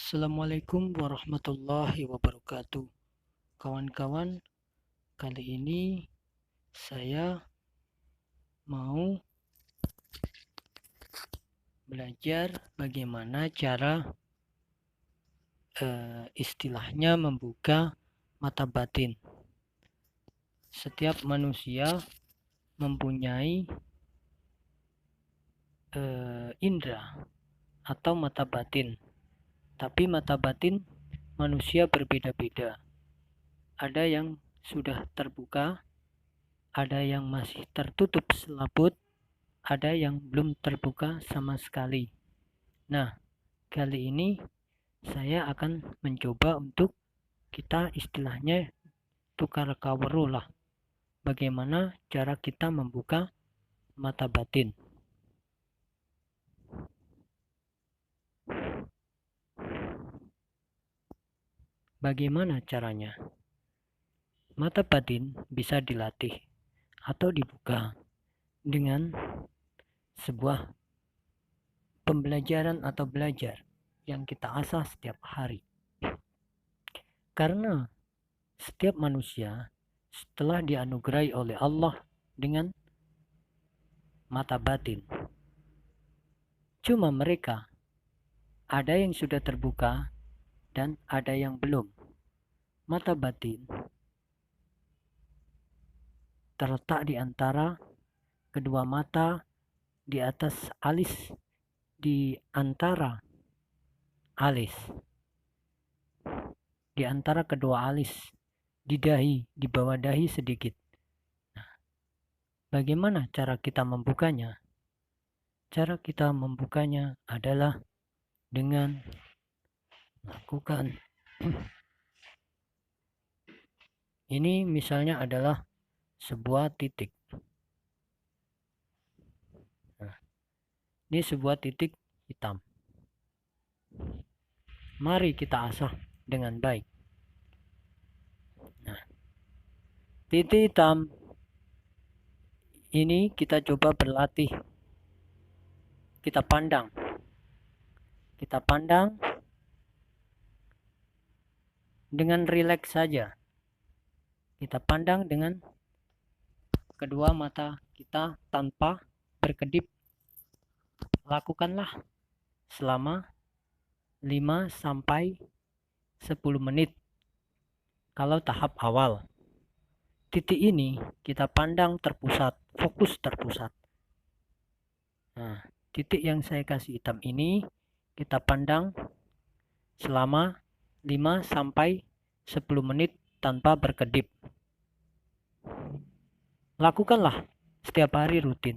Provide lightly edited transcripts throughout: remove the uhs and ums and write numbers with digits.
Assalamualaikum warahmatullahi wabarakatuh. Kawan-kawan, kali ini saya mau belajar bagaimana cara istilahnya membuka mata batin. Setiap manusia mempunyai indera atau mata batin. Tapi mata batin manusia berbeda-beda. Ada yang sudah terbuka, ada yang masih tertutup selaput, ada yang belum terbuka sama sekali. Nah, kali ini saya akan mencoba untuk kita istilahnya tukar kaweru lah. Bagaimana cara kita membuka mata batin. Bagaimana caranya? Mata batin bisa dilatih atau dibuka dengan sebuah pembelajaran atau belajar yang kita asah setiap hari. Karena setiap manusia setelah dianugerahi oleh Allah dengan mata batin, cuma mereka ada yang sudah terbuka dan ada yang belum. Mata batin terletak di antara kedua mata, di atas alis, di antara alis, di antara kedua alis, di dahi, di bawah dahi sedikit. Nah, bagaimana cara kita membukanya? Cara kita membukanya adalah dengan melakukan ini misalnya adalah sebuah titik. Nah, ini sebuah titik hitam. Mari kita asah dengan baik. Nah, titik hitam ini kita coba berlatih. Kita pandang. Kita pandang dengan rileks saja. Kita pandang dengan kedua mata kita tanpa berkedip. Lakukanlah selama 5-10 menit kalau tahap awal. Titik ini kita pandang terpusat, fokus terpusat. Nah, titik yang saya kasih hitam ini kita pandang selama 5-10 menit tanpa berkedip. Lakukanlah setiap hari rutin.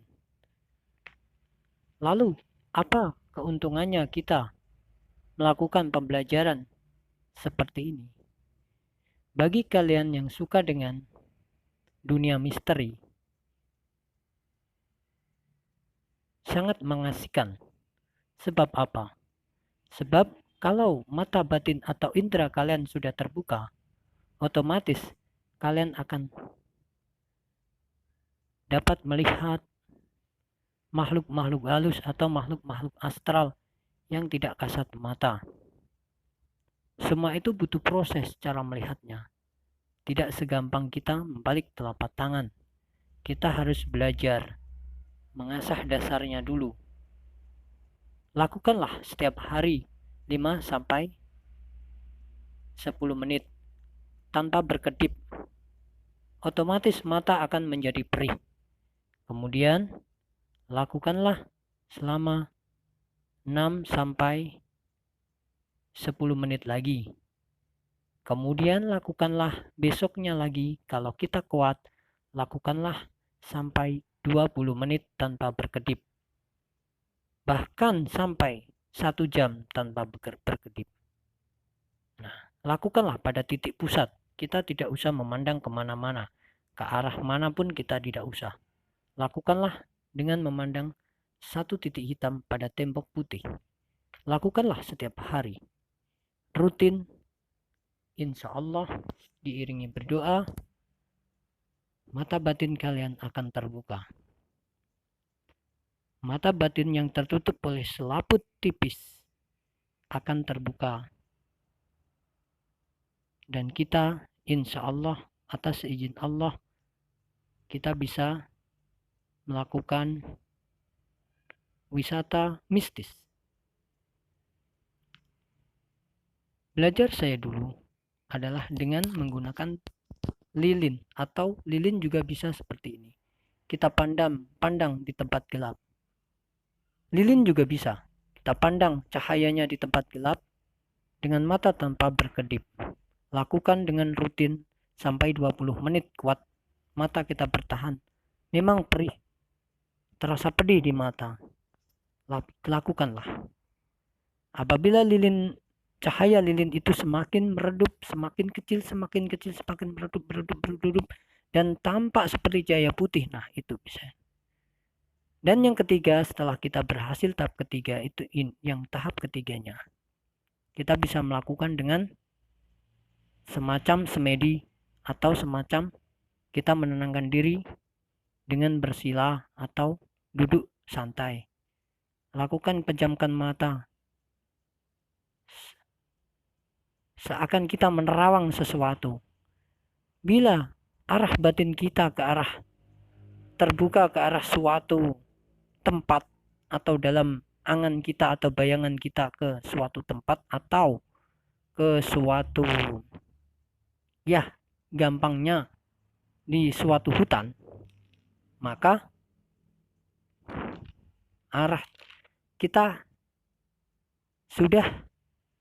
Lalu, apa keuntungannya kita melakukan pembelajaran seperti ini? Bagi kalian yang suka dengan dunia misteri, sangat mengasihkan. Sebab apa? Sebab kalau mata batin atau indera kalian sudah terbuka, otomatis kalian akan dapat melihat makhluk-makhluk halus atau makhluk-makhluk astral yang tidak kasat mata. Semua itu butuh proses cara melihatnya. Tidak segampang kita membalik telapak tangan. Kita harus belajar, mengasah dasarnya dulu. Lakukanlah setiap hari 5-10 menit tanpa berkedip. Otomatis mata akan menjadi perih. Kemudian lakukanlah selama 6-10 menit lagi. Kemudian lakukanlah besoknya lagi. Kalau kita kuat, lakukanlah sampai 20 menit tanpa berkedip. Bahkan sampai 1 jam tanpa berkedip. Nah, lakukanlah pada titik pusat. Kita tidak usah memandang kemana-mana. Ke arah manapun kita tidak usah. Lakukanlah dengan memandang satu titik hitam pada tembok putih. Lakukanlah setiap hari. Rutin. Insya Allah diiringi berdoa, mata batin kalian akan terbuka. Mata batin yang tertutup oleh selaput tipis akan terbuka Dan kita insya Allah atas izin Allah kita bisa melakukan wisata mistis. Belajar saya dulu adalah dengan menggunakan lilin, atau lilin juga bisa seperti ini. Kita pandang di tempat gelap. Lilin juga bisa. Kita pandang cahayanya di tempat gelap dengan mata tanpa berkedip. Lakukan dengan rutin sampai 20 menit kuat. Mata kita bertahan. Memang perih. Terasa pedih di mata. Lakukanlah. Apabila cahaya lilin itu semakin meredup, semakin kecil, semakin meredup, dan tampak seperti cahaya putih. Nah, itu bisa. Dan yang ketiga, setelah kita berhasil tahap ketiga, itu yang tahap ketiganya. Kita bisa melakukan dengan semacam semedi atau semacam kita menenangkan diri dengan bersila atau duduk santai. Lakukan pejamkan mata. Seakan kita menerawang sesuatu. Bila arah batin kita ke arah terbuka ke arah suatu tempat atau dalam angan kita atau bayangan kita ke suatu tempat atau ke suatu, ya gampangnya di suatu hutan, maka arah kita sudah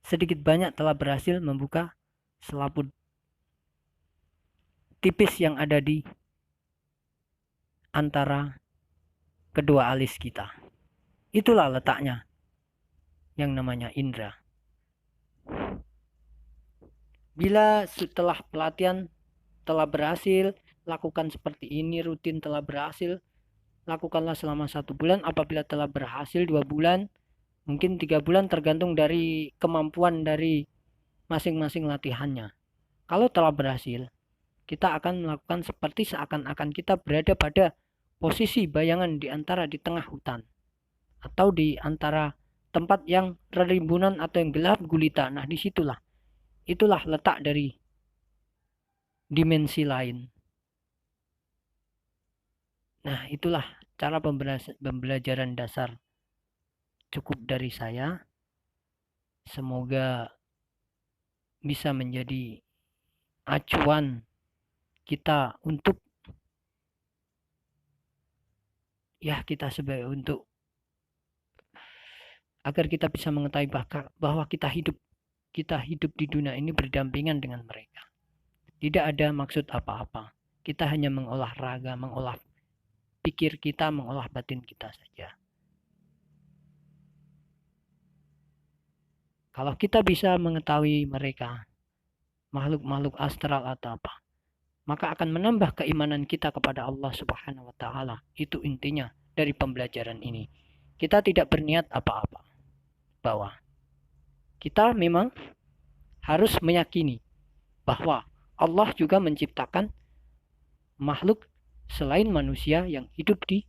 sedikit banyak telah berhasil membuka selaput tipis yang ada di antara kedua alis kita. Itulah letaknya yang namanya indera. Bila setelah pelatihan telah berhasil, lakukan seperti ini, rutin telah berhasil, lakukanlah selama 1 bulan. Apabila telah berhasil 2 bulan, mungkin 3 bulan, tergantung dari kemampuan dari masing-masing latihannya. Kalau telah berhasil, kita akan melakukan seperti seakan-akan kita berada pada posisi bayangan di tengah hutan, atau di antara tempat yang rimbunan atau yang gelap gulita. Nah, itulah letak dari dimensi lain. Nah, itulah cara pembelajaran dasar. Cukup dari saya. Semoga bisa menjadi acuan kita untuk agar kita bisa mengetahui bahwa kita hidup di dunia ini berdampingan dengan mereka. Tidak ada maksud apa-apa. Kita hanya mengolah raga, mengolah pikir kita, mengolah batin kita saja. Kalau kita bisa mengetahui mereka, makhluk-makhluk astral atau apa, maka akan menambah keimanan kita kepada Allah Subhanahu wa Ta'ala. Itu intinya dari pembelajaran ini. Kita tidak berniat apa-apa, bahwa kita memang harus meyakini bahwa Allah juga menciptakan makhluk selain manusia yang hidup di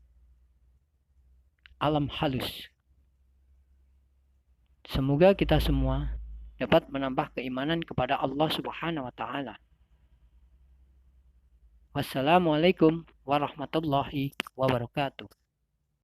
alam halus. Semoga kita semua dapat menambah keimanan kepada Allah Subhanahu wa Ta'ala. Wassalamualaikum warahmatullahi wabarakatuh.